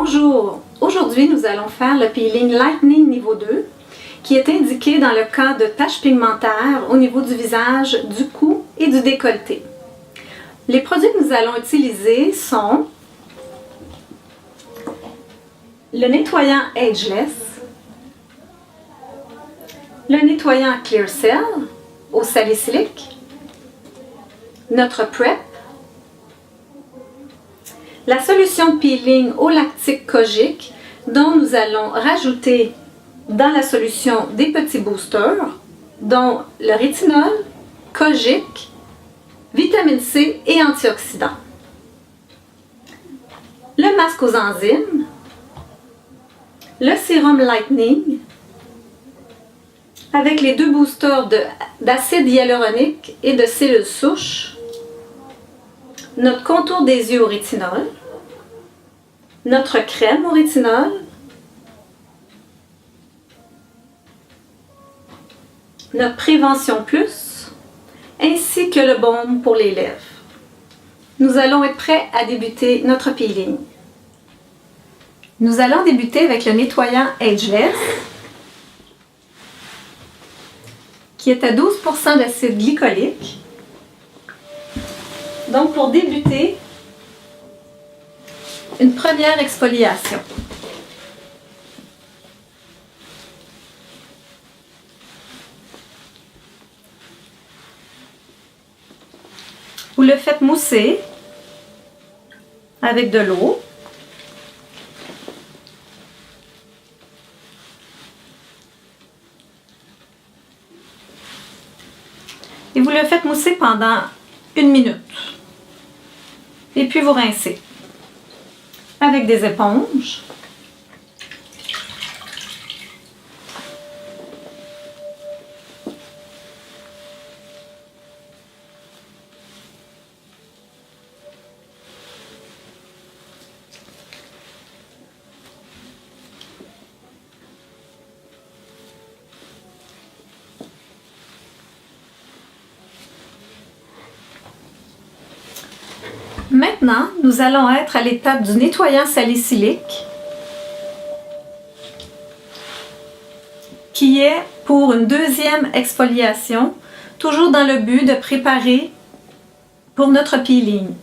Bonjour, aujourd'hui nous allons faire le peeling Lightning niveau 2 qui est indiqué dans le cas de taches pigmentaires au niveau du visage, du cou et du décolleté. Les produits que nous allons utiliser sont le nettoyant Ageless, le nettoyant Clear Cell au salicylique, notre PrEP, la solution de peeling au lactique kojic dont nous allons rajouter dans la solution des petits boosters, dont le rétinol, kojic, vitamine C et antioxydants. Le masque aux enzymes, le sérum Lightning, avec les deux boosters d'acide hyaluronique et de cellules souches, notre contour des yeux au rétinol, notre crème au rétinol, notre prévention plus, ainsi que le baume pour les lèvres. Nous allons être prêts à débuter notre peeling. Nous allons débuter avec le nettoyant Ageless, qui est à 12% d'acide glycolique. Donc, pour débuter, une première exfoliation. Vous le faites mousser avec de l'eau. Et vous le faites mousser pendant 1 minute. Et puis vous rincez avec des éponges. Maintenant, nous allons être à l'étape du nettoyant salicylique qui est pour une deuxième exfoliation, toujours dans le but de préparer pour notre peeling.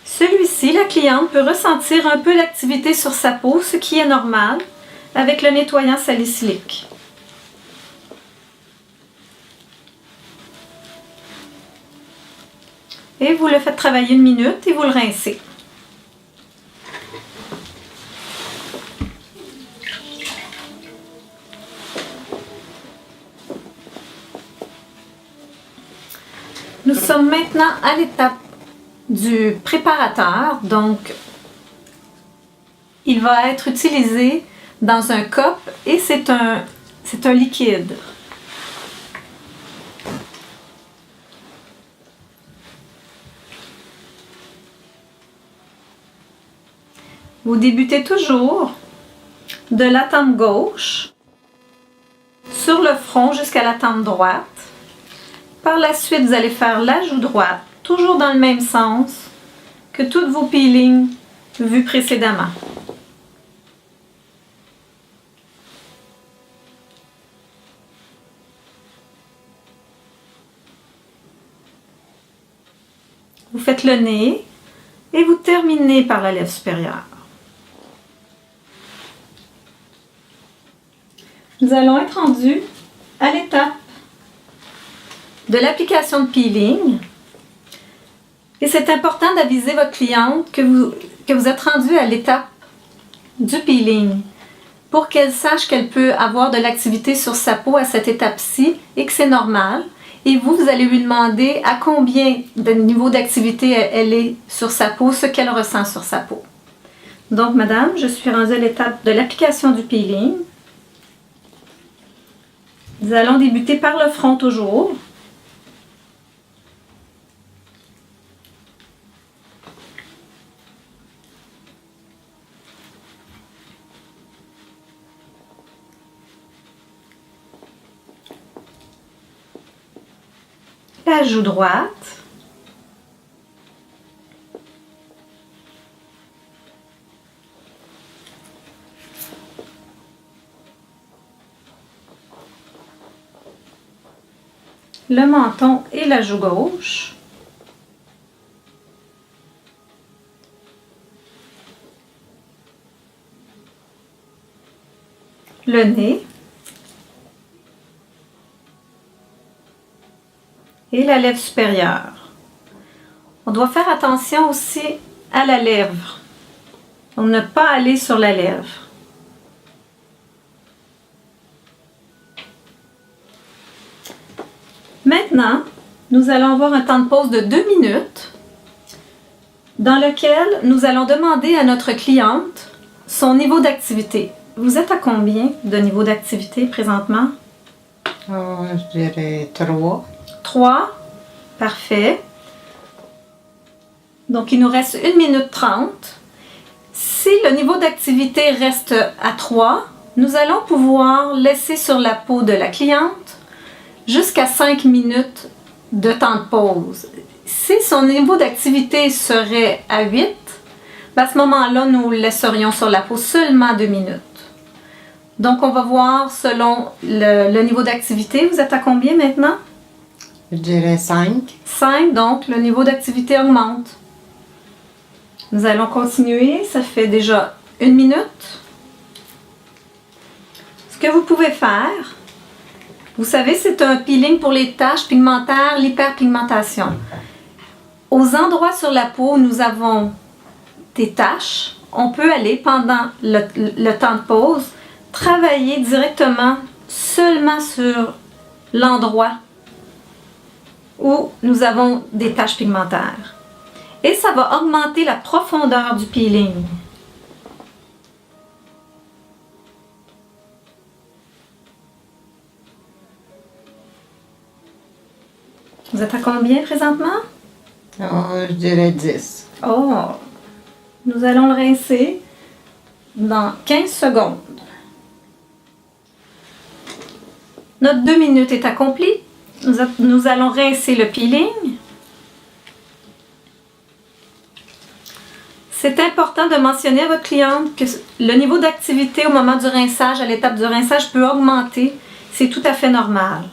Celui-ci, la cliente peut ressentir un peu d'activité sur sa peau, ce qui est normal avec le nettoyant salicylique. Et vous le faites travailler 1 minute et vous le rincez. Nous sommes maintenant à l'étape du préparateur, donc il va être utilisé dans un cup et c'est un liquide. Vous débutez toujours de la tempe gauche sur le front jusqu'à la tempe droite. Par la suite, vous allez faire la joue droite, toujours dans le même sens que tous vos peelings vus précédemment. Vous faites le nez et vous terminez par la lèvre supérieure. Nous allons être rendus à l'étape de l'application de peeling. Et c'est important d'aviser votre cliente que vous êtes rendu à l'étape du peeling pour qu'elle sache qu'elle peut avoir de l'activité sur sa peau à cette étape-ci et que c'est normal. Et vous allez lui demander à combien de niveau d'activité elle est sur sa peau, ce qu'elle ressent sur sa peau. Donc, madame, je suis rendue à l'étape de l'application du peeling. Nous allons débuter par le front toujours. la joue droite. Le menton et la joue gauche. Le nez. Et la lèvre supérieure. On doit faire attention aussi à la lèvre. On ne pas aller sur la lèvre. Maintenant, nous allons avoir un temps de pause de 2 minutes dans lequel nous allons demander à notre cliente son niveau d'activité. Vous êtes à combien de niveau d'activité présentement? Je dirais 3. 3. Parfait. Donc, il nous reste 1 minute 30. Si le niveau d'activité reste à 3, nous allons pouvoir laisser sur la peau de la cliente jusqu'à 5 minutes de temps de pause. Si son niveau d'activité serait à 8, à ce moment-là, nous laisserions sur la peau seulement 2 minutes. Donc, on va voir selon le niveau d'activité. Vous êtes à combien maintenant? Je dirais 5. 5, donc le niveau d'activité augmente. Nous allons continuer. Ça fait déjà 1 minute. Ce que vous pouvez faire, vous savez, c'est un peeling pour les taches pigmentaires, l'hyperpigmentation. Aux endroits sur la peau où nous avons des taches, on peut aller pendant le temps de pause travailler directement seulement sur l'endroit où nous avons des taches pigmentaires. Et ça va augmenter la profondeur du peeling. Vous êtes à combien présentement? Je dirais 10. Oh! Nous allons le rincer dans 15 secondes. Notre 2 minutes est accomplie. Nous allons rincer le peeling. C'est important de mentionner à votre cliente que le niveau d'activité au moment du rinçage, à l'étape du rinçage, peut augmenter. C'est tout à fait normal.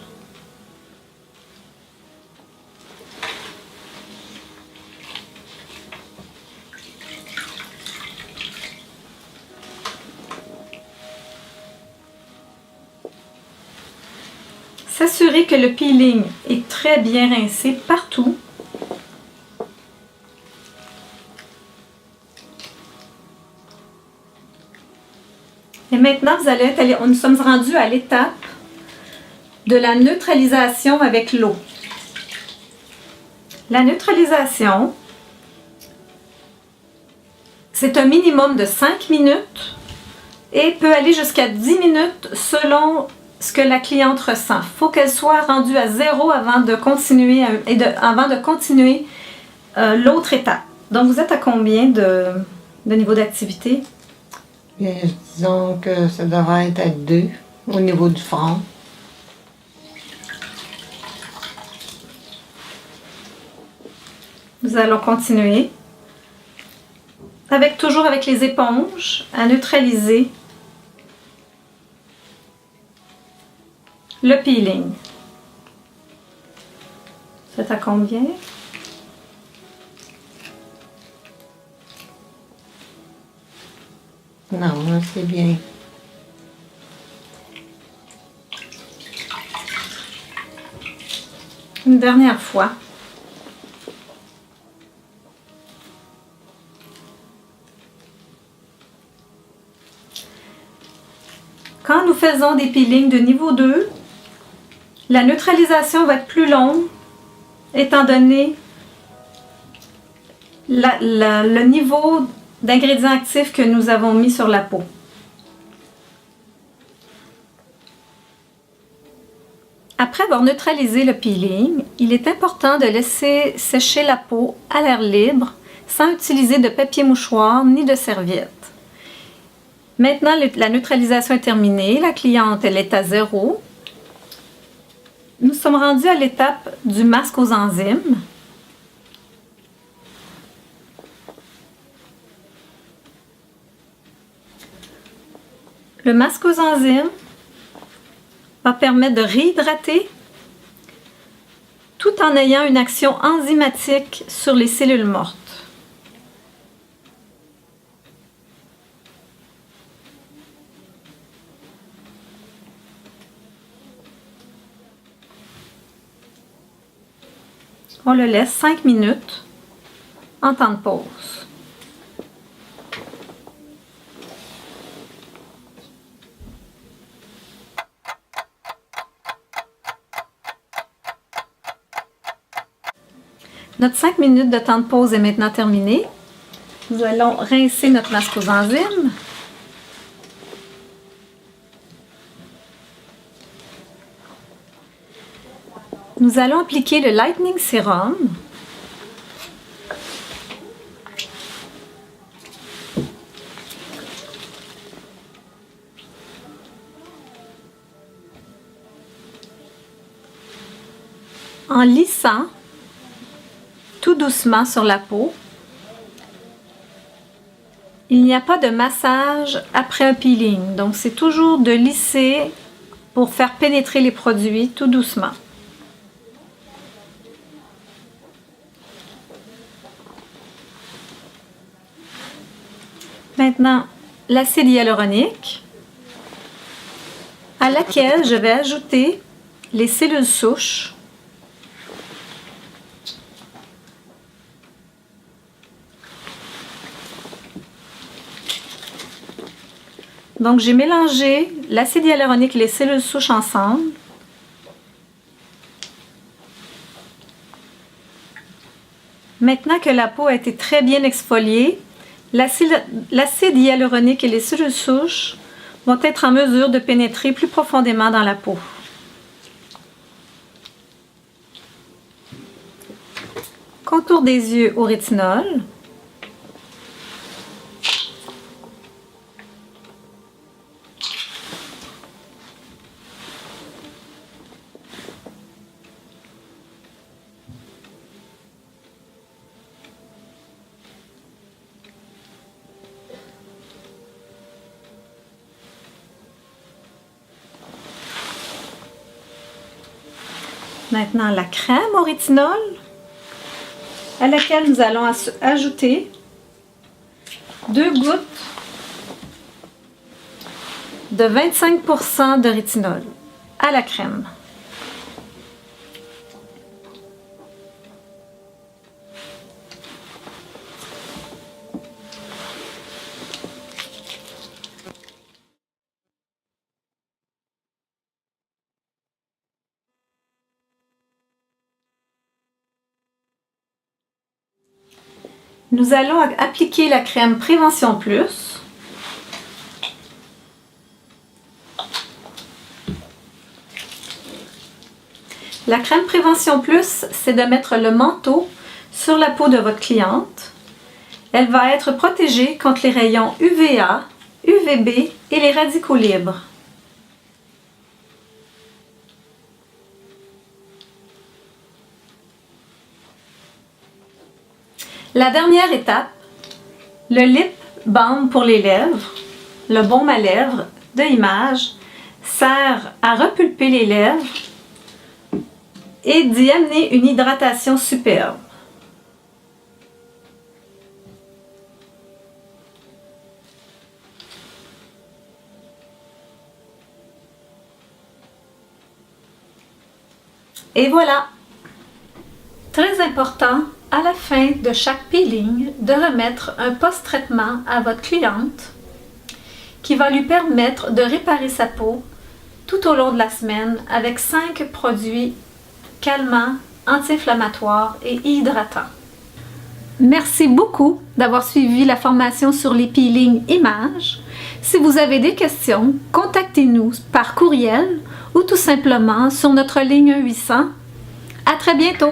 S'assurer que le peeling est très bien rincé partout. Et maintenant, nous sommes rendus à l'étape de la neutralisation avec l'eau. La neutralisation, c'est un minimum de 5 minutes et peut aller jusqu'à 10 minutes selon ce que la cliente ressent. Il faut qu'elle soit rendue à 0 avant de continuer, l'autre étape. Donc, vous êtes à combien de niveau d'activité? Disons que ça devrait être à 2 au niveau du front. Nous allons continuer toujours avec les éponges à neutraliser le peeling. C'est à combien? Non, c'est bien. Une dernière fois. Quand nous faisons des peelings de niveau 2, la neutralisation va être plus longue, étant donné le niveau d'ingrédients actifs que nous avons mis sur la peau. Après avoir neutralisé le peeling, il est important de laisser sécher la peau à l'air libre, sans utiliser de papier mouchoir ni de serviette. Maintenant, la neutralisation est terminée. La cliente, elle est à 0. Nous sommes rendus à l'étape du masque aux enzymes. Le masque aux enzymes va permettre de réhydrater tout en ayant une action enzymatique sur les cellules mortes. On le laisse 5 minutes en temps de pause. Notre 5 minutes de temps de pause est maintenant terminée. Nous allons rincer notre masque aux enzymes. Nous allons appliquer le Lightning Serum. En lissant tout doucement sur la peau. Il n'y a pas de massage après un peeling, donc c'est toujours de lisser pour faire pénétrer les produits tout doucement. Maintenant, l'acide hyaluronique à laquelle je vais ajouter les cellules souches. Donc, j'ai mélangé l'acide hyaluronique et les cellules souches ensemble. Maintenant que la peau a été très bien exfoliée, l'acide hyaluronique et les cellules souches vont être en mesure de pénétrer plus profondément dans la peau. Contour des yeux au rétinol. Maintenant, la crème au rétinol, à laquelle nous allons ajouter 2 gouttes de 25% de rétinol à la crème. Nous allons appliquer la crème Prévention Plus. La crème Prévention Plus, c'est de mettre le manteau sur la peau de votre cliente. Elle va être protégée contre les rayons UVA, UVB et les radicaux libres. La dernière étape, le lip balm pour les lèvres, le baume à lèvres de Image, sert à repulper les lèvres et d'y amener une hydratation superbe. Et voilà! Très important, à la fin de chaque peeling, de remettre un post-traitement à votre cliente qui va lui permettre de réparer sa peau tout au long de la semaine avec 5 produits calmants, anti-inflammatoires et hydratants. Merci beaucoup d'avoir suivi la formation sur les peelings Image. Si vous avez des questions, contactez-nous par courriel ou tout simplement sur notre ligne 1-800. À très bientôt!